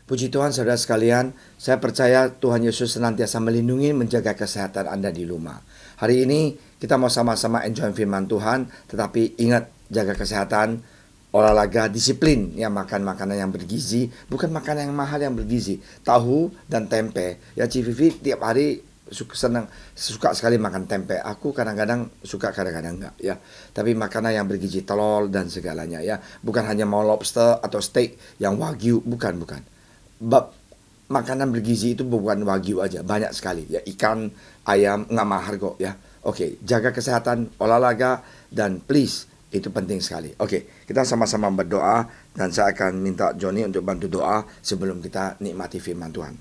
Puji Tuhan saudara sekalian, saya percaya Tuhan Yesus senantiasa melindungi, menjaga kesehatan Anda di rumah. Hari ini kita mau sama-sama enjoy firman Tuhan, tetapi ingat jaga kesehatan, olahraga, disiplin, ya makan makanan yang bergizi, bukan makanan yang mahal yang bergizi. Tahu dan tempe. Ya Civivi tiap hari suka sekali makan tempe. Aku kadang-kadang suka, kadang-kadang enggak ya. Tapi makanan yang bergizi, telur dan segalanya ya. Bukan hanya mau lobster atau steak yang wagyu, bukan. Makanan bergizi itu bukan wagyu aja, banyak sekali ya, ikan, ayam, nggak mahal kok ya. Oke, jaga kesehatan, olahraga, dan please, itu penting sekali. Oke, kita sama-sama berdoa, dan saya akan minta Johnny untuk bantu doa sebelum kita nikmati firman Tuhan.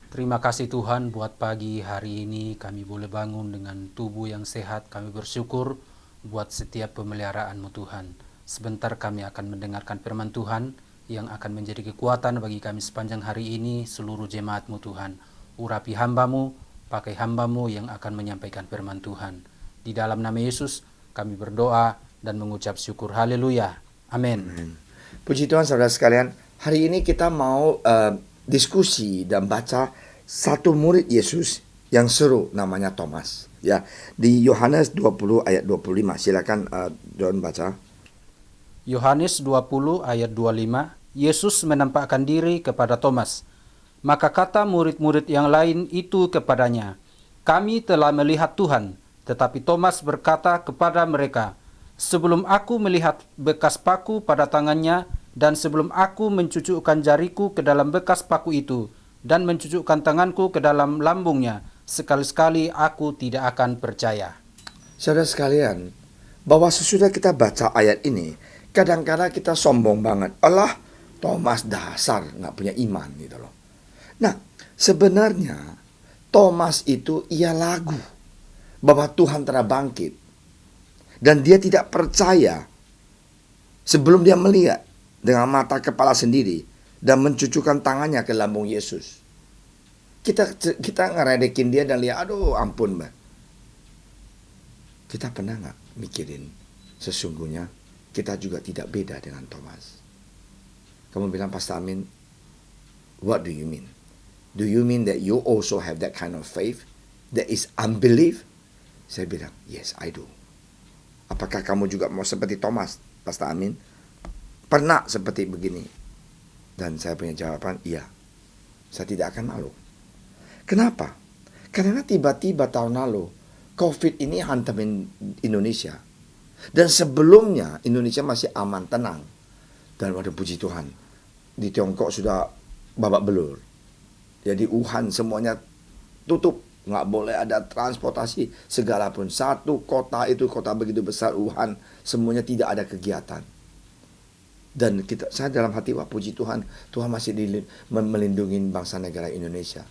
Terima kasih Tuhan buat pagi hari ini kami boleh bangun dengan tubuh yang sehat. Kami bersyukur buat setiap pemeliharaan-Mu Tuhan. Sebentar kami akan mendengarkan firman Tuhan yang akan menjadi kekuatan bagi kami sepanjang hari ini, seluruh jemaat-Mu Tuhan. Urapi hamba-Mu, pakai hamba-Mu yang akan menyampaikan firman Tuhan. Di dalam nama Yesus kami berdoa dan mengucap syukur. Haleluya. Amin. Puji Tuhan saudara sekalian, hari ini kita mau diskusi dan baca satu murid Yesus yang seru, namanya Thomas. Ya, di Yohanes 20 ayat 25. Silakan John baca. Yohanes 20 ayat 25, Yesus menampakkan diri kepada Thomas. Maka kata murid-murid yang lain itu kepadanya, "Kami telah melihat Tuhan." Tetapi Thomas berkata kepada mereka, "Sebelum aku melihat bekas paku pada tangannya, dan sebelum aku mencucukkan jariku ke dalam bekas paku itu, dan mencucukkan tanganku ke dalam lambungnya, sekali-sekali aku tidak akan percaya." Saudara sekalian, bahwa sesudah kita baca ayat ini, kadang-kadang kita sombong banget. Allah, Thomas dasar nggak punya iman gitu loh. Nah, sebenarnya Thomas itu ia lagu bahwa Tuhan telah bangkit. Dan dia tidak percaya sebelum dia melihat dengan mata kepala sendiri dan mencucukkan tangannya ke lambung Yesus. Kita ngeredekin dia dan lihat, aduh ampun mbak. Kita pernah nggak mikirin sesungguhnya kita juga tidak beda dengan Thomas? Kamu bilang, Pastor Amin, what do you mean? Do you mean that you also have that kind of faith? That is unbelief? Saya bilang, yes, I do. Apakah kamu juga mau seperti Thomas, Pastor Amin? Pernah seperti begini? Dan saya punya jawaban, iya. Saya tidak akan malu. Kenapa? Karena tiba-tiba tahun lalu, COVID ini hantamin Indonesia. Dan sebelumnya Indonesia masih aman, tenang. Dan waduh puji Tuhan, di Tiongkok sudah babak belur. Jadi Wuhan semuanya tutup. Nggak boleh ada transportasi segala pun. Satu kota itu, kota begitu besar Wuhan, semuanya tidak ada kegiatan. Dan saya dalam hati, wah puji Tuhan, Tuhan masih melindungi bangsa negara Indonesia.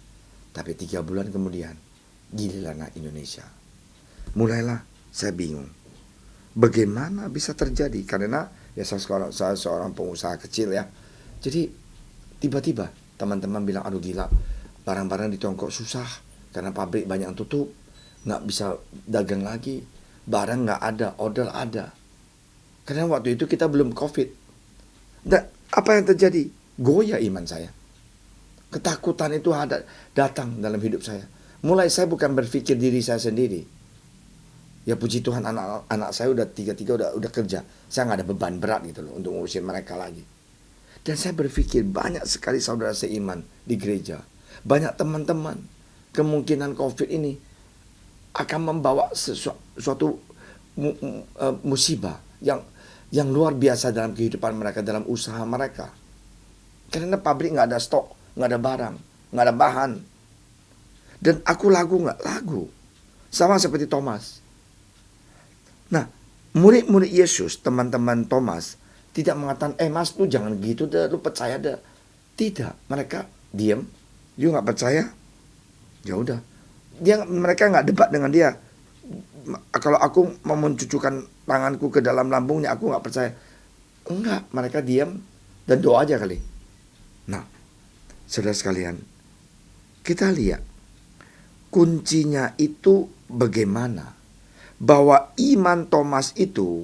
Tapi 3 bulan kemudian, giliran Indonesia. Mulailah saya bingung. Bagaimana bisa terjadi? Karena ya saya seorang pengusaha kecil ya. Jadi tiba-tiba teman-teman bilang, aduh gila, barang-barang di Tiongkok susah. Karena pabrik banyak yang tutup. Nggak bisa dagang lagi. Barang nggak ada, order ada. Karena waktu itu kita belum COVID. Dan apa yang terjadi? Goyah iman saya. Ketakutan itu datang dalam hidup saya. Mulai saya bukan berpikir diri saya sendiri. Ya puji Tuhan, anak saya udah tiga udah kerja. Saya nggak ada beban berat gitu loh untuk ngurusin mereka lagi. Dan saya berpikir banyak sekali saudara seiman di gereja. Banyak teman-teman. Kemungkinan COVID ini akan membawa suatu musibah yang luar biasa dalam kehidupan mereka, dalam usaha mereka. Karena pabrik nggak ada stok, nggak ada barang, nggak ada bahan. Dan aku nggak lagu. Sama seperti Thomas. Nah, murid-murid Yesus, teman-teman Thomas, tidak mengatakan, mas lu jangan gitu deh, lu percaya deh. Tidak, mereka diam, dia nggak percaya. Ya udah, mereka nggak debat dengan dia. Kalau aku mau mencucukkan tanganku ke dalam lambungnya, aku nggak percaya. Enggak, mereka diam dan doa aja kali. Nah, saudara sekalian, kita lihat kuncinya itu bagaimana bahwa iman Thomas itu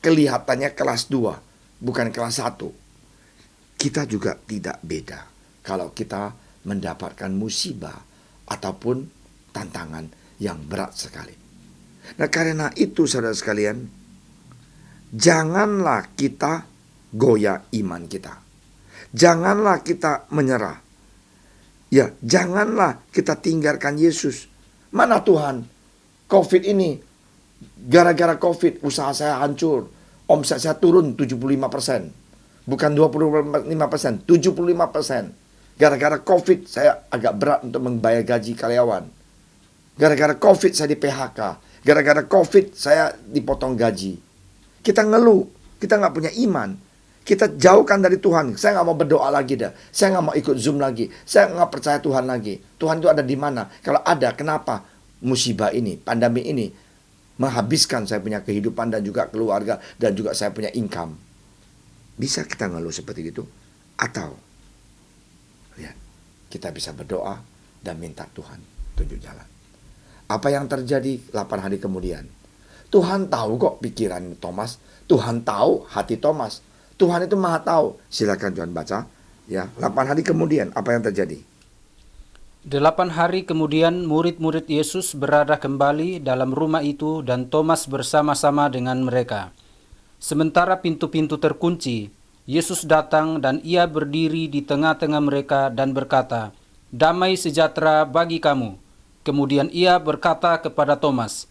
kelihatannya kelas 2, bukan kelas 1. kita juga tidak beda kalau kita mendapatkan musibah ataupun tantangan yang berat sekali. Nah, karena itu saudara sekalian, janganlah kita goyah iman kita. Janganlah kita menyerah. Ya, janganlah kita tinggalkan Yesus. Mana Tuhan? COVID ini, gara-gara COVID usaha saya hancur. Omset saya turun 75%. Bukan 25%, 75%. Gara-gara COVID saya agak berat untuk membayar gaji karyawan. Gara-gara COVID saya di PHK. Gara-gara COVID saya dipotong gaji. Kita ngeluh, kita nggak punya iman. Kita jauhkan dari Tuhan. Saya nggak mau berdoa lagi dah. Saya nggak mau ikut Zoom lagi. Saya nggak percaya Tuhan lagi. Tuhan itu ada di mana? Kalau ada, kenapa musibah ini, pandemi ini menghabiskan saya punya kehidupan dan juga keluarga dan juga saya punya income? Bisa kita ngeluh seperti itu? Atau ya, kita bisa berdoa dan minta Tuhan tunjuk jalan. Apa yang terjadi 8 hari kemudian? Tuhan tahu kok pikiran Thomas. Tuhan tahu hati Thomas. Tuhan itu maha tahu. Silakan Tuhan baca. Ya, 8 hari kemudian apa yang terjadi? 8 hari kemudian murid-murid Yesus berada kembali dalam rumah itu dan Thomas bersama-sama dengan mereka. Sementara pintu-pintu terkunci, Yesus datang dan ia berdiri di tengah-tengah mereka dan berkata, "Damai sejahtera bagi kamu." Kemudian ia berkata kepada Thomas,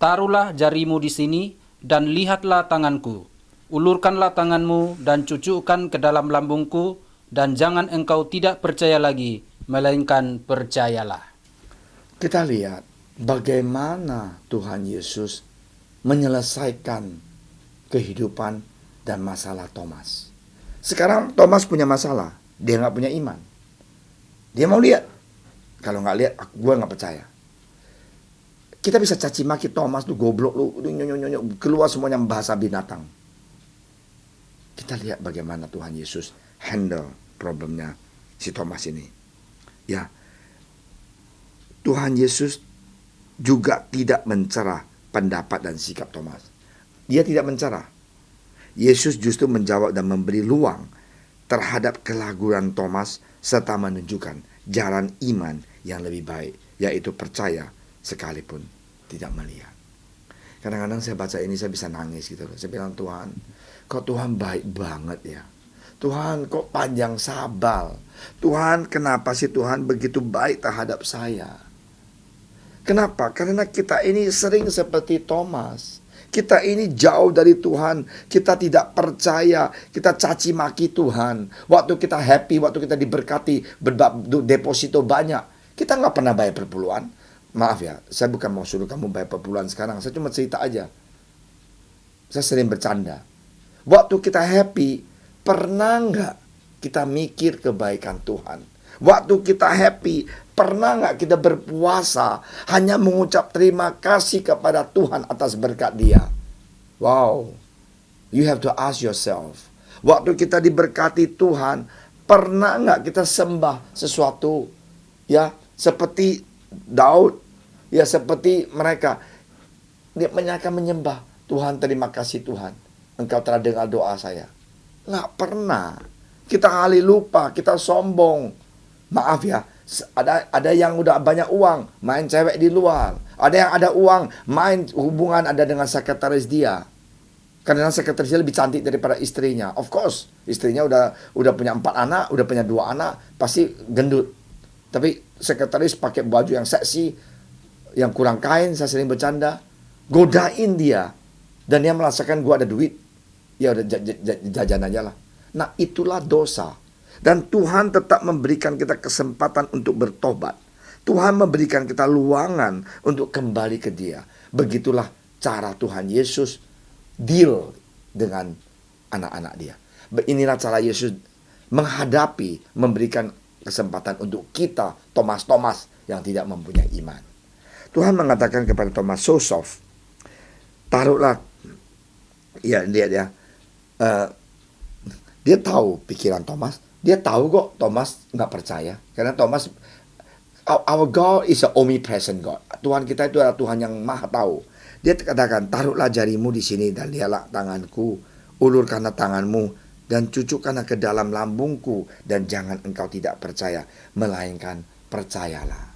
"Taruhlah jarimu di sini dan lihatlah tanganku. Ulurkanlah tanganmu dan cucukkan ke dalam lambungku, dan jangan engkau tidak percaya lagi, melainkan percayalah." Kita lihat bagaimana Tuhan Yesus menyelesaikan kehidupan dan masalah Thomas. Sekarang Thomas punya masalah. Dia nggak punya iman. Dia mau lihat. Kalau nggak lihat, gue nggak percaya. Kita bisa caci maki Thomas, tuh goblok lu, keluar semuanya bahasa binatang. Kita lihat bagaimana Tuhan Yesus handle problemnya si Thomas ini. Ya, Tuhan Yesus juga tidak mencerah pendapat dan sikap Thomas. Dia tidak mencerah. Yesus justru menjawab dan memberi luang terhadap keraguan Thomas serta menunjukkan jalan iman yang lebih baik, yaitu percaya sekalipun tidak melihat. Kadang-kadang saya baca ini saya bisa nangis gitu loh. Saya bilang, Tuhan, kok Tuhan baik banget ya. Tuhan kok panjang sabar. Tuhan, kenapa sih Tuhan begitu baik terhadap saya? Kenapa? Karena kita ini sering seperti Thomas. Kita ini jauh dari Tuhan. Kita tidak percaya. Kita caci maki Tuhan. Waktu kita happy, waktu kita diberkati, deposito banyak, kita nggak pernah bayar perpuluhan. Maaf ya, saya bukan mau suruh kamu bayar perpuluhan sekarang. Saya cuma cerita aja. Saya sering bercanda. Waktu kita happy, pernah nggak kita mikir kebaikan Tuhan? Waktu kita happy, pernah nggak kita berpuasa hanya mengucap terima kasih kepada Tuhan atas berkat Dia? Wow, you have to ask yourself. Waktu kita diberkati Tuhan, pernah nggak kita sembah sesuatu? Ya, seperti Daud, ya seperti mereka, mereka menyembah Tuhan. Terima kasih Tuhan, Engkau telah dengar doa saya. Nggak pernah. Kita kali lupa, kita sombong. Maaf ya, ada yang udah banyak uang, main cewek di luar. Ada yang ada uang, main hubungan ada dengan sekretaris dia. Karena sekretaris dia lebih cantik daripada istrinya. Of course, istrinya udah punya 4 anak, udah punya 2 anak, pasti gendut. Tapi sekretaris pakai baju yang seksi, yang kurang kain, saya sering bercanda. Godain dia. Dan dia merasakan gua ada duit. Ya udah jajan aja lah. Nah, itulah dosa. Dan Tuhan tetap memberikan kita kesempatan untuk bertobat. Tuhan memberikan kita luangan untuk kembali ke Dia. Begitulah cara Tuhan Yesus deal dengan anak-anak Dia. Inilah cara Yesus menghadapi, memberikan kesempatan untuk kita, Thomas yang tidak mempunyai iman. Tuhan mengatakan kepada Thomas, so soft. Taruhlah, ya lihat ya, dia tahu pikiran Thomas. Dia tahu kok Thomas nggak percaya. Karena Thomas, our God is a omnipresent God. Tuhan kita itu adalah Tuhan yang maha tahu. Dia katakan, taruhlah jarimu di sini dan lihatlah tanganku. Ulurkanlah tanganmu dan cucukkanlah ke dalam lambungku, dan jangan engkau tidak percaya, melainkan percayalah.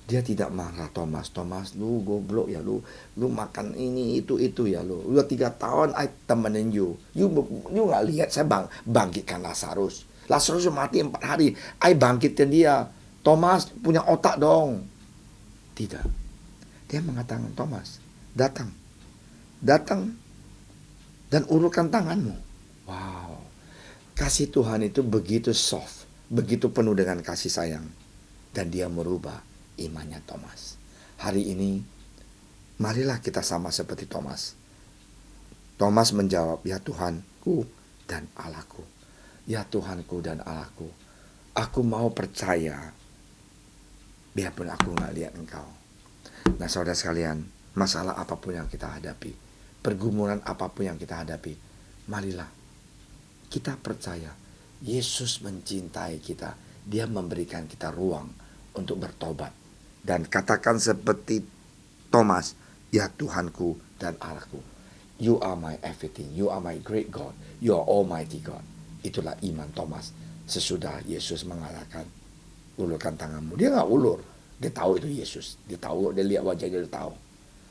Dia tidak marah Thomas. Thomas, lu goblok ya lu makan ini itu ya lu. Udah 3 tahun I temenin you. You nggak lihat saya bangkitkan Lazarus. Lazarus mati 4 hari. I bangkitin dia. Thomas punya otak dong. Tidak. Dia mengatakan, Thomas, datang dan ulurkan tanganmu. Wow. Kasih Tuhan itu begitu soft, begitu penuh dengan kasih sayang. Dan dia merubah imannya Thomas. Hari ini, marilah kita sama seperti Thomas. Thomas menjawab, ya Tuhanku dan Allahku. Ya Tuhanku dan Allahku. Aku mau percaya, biarpun aku gak lihat engkau. Nah saudara sekalian, masalah apapun yang kita hadapi, pergumulan apapun yang kita hadapi, marilah kita percaya Yesus mencintai kita. Dia memberikan kita ruang untuk bertobat. Dan katakan seperti Thomas, ya Tuhanku dan Allahku. You are my everything. You are my great God. You are almighty God. Itulah iman Thomas sesudah Yesus mengatakan, ulurkan tanganmu. Dia gak ulur. Dia tahu itu Yesus. Dia tahu, dia lihat wajahnya, dia tahu.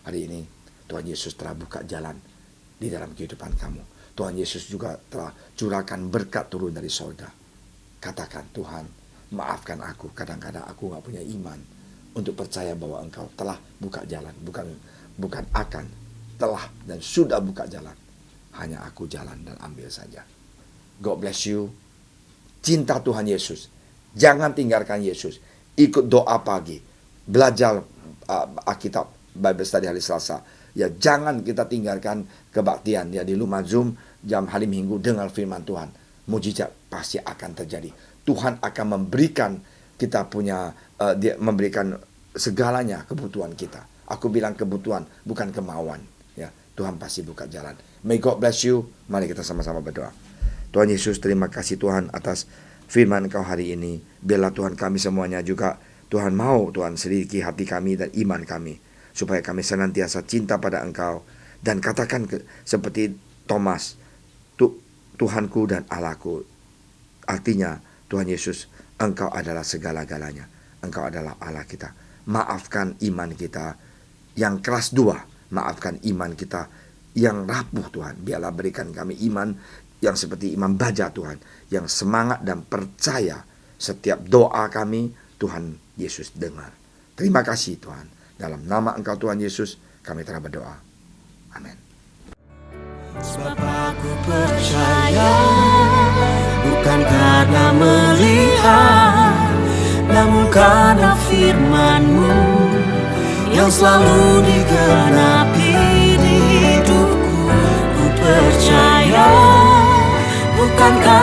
Hari ini Tuhan Yesus telah buka jalan di dalam kehidupan kamu. Tuhan Yesus juga telah curahkan berkat turun dari surga. Katakan, Tuhan, maafkan aku. Kadang-kadang aku gak punya iman untuk percaya bahwa engkau telah buka jalan. Bukan akan, telah dan sudah buka jalan. Hanya aku jalan dan ambil saja. God bless you. Cinta Tuhan Yesus. Jangan tinggalkan Yesus. Ikut doa pagi. Belajar Alkitab Bible Study hari Selasa. Ya, jangan kita tinggalkan kebaktian. Ya, di rumah Zoom jam hari Minggu dengar firman Tuhan. Mujizat pasti akan terjadi. Tuhan akan memberikan kita punya dia memberikan segalanya kebutuhan kita. Aku bilang kebutuhan, bukan kemauan. Ya, Tuhan pasti buka jalan. May God bless you. Mari kita sama-sama berdoa. Tuhan Yesus, terima kasih Tuhan atas firman Engkau hari ini. Biarlah Tuhan kami semuanya juga, Tuhan mau Tuhan selidiki hati kami dan iman kami, supaya kami senantiasa cinta pada Engkau. Dan katakan seperti Thomas, Tuhanku dan Allahku. Artinya Tuhan Yesus, Engkau adalah segala-galanya. Engkau adalah Allah kita. Maafkan iman kita yang kelas 2. Maafkan iman kita yang rapuh Tuhan. Biarlah berikan kami iman yang seperti iman baja Tuhan, yang semangat dan percaya setiap doa kami Tuhan Yesus dengar. Terima kasih Tuhan. Dalam nama Engkau Tuhan Yesus kami telah berdoa. Amin. Sebab aku percaya, bukan karena melihat, namun karena firman-Mu yang selalu digenapi di hidupku. Ku percaya, bukan karena